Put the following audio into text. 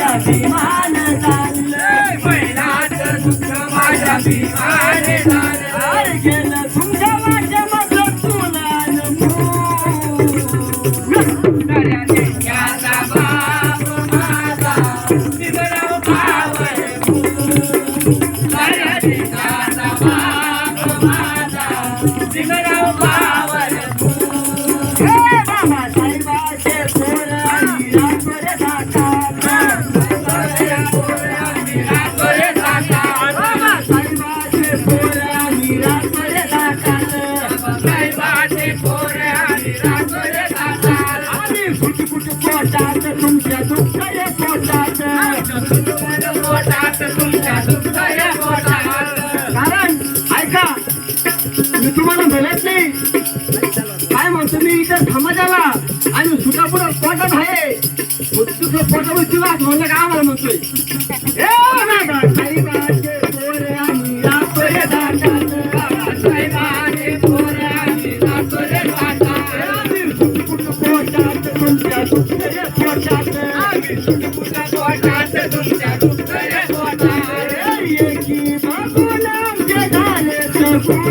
अभिमान झालं महिलाचं दुःख माझ्या भीमाने झालं गेलं तुमच्या माझ्या माझं तुला नऱ्या देशाचा बाप माझा भीमराव पावरे नऱ्या देशाचा बाप माझा भीमराव पावरे बाबासाहेबाचे पोरं निराकडे जातात बाबासाहेबाचे पोरं निराकडे जातात आणि कुठे कुठे पोटात तुमच्या दुःख हे पोटात कारण ऐका मी तुम्हाला म्हणत नाही काय म्हणतो मी इथं समाजाला आणि सुटापुरा पोटात आहे तुझं पोटामध्ये तुला म्हणलं का आम्हाला म्हणतोय बाबासाहेबाचे पोरं आम्ही रातोय जातात बाबासाहेबाचे पोरं आम्ही रातोय जातात आम्ही कुठं पोटात तुमच्या दुःख हे पोटात आम्ही सुटपुटा पोटात तुमच्या दुःख हे पोटात एकी बघून आमचे झाले सगळे.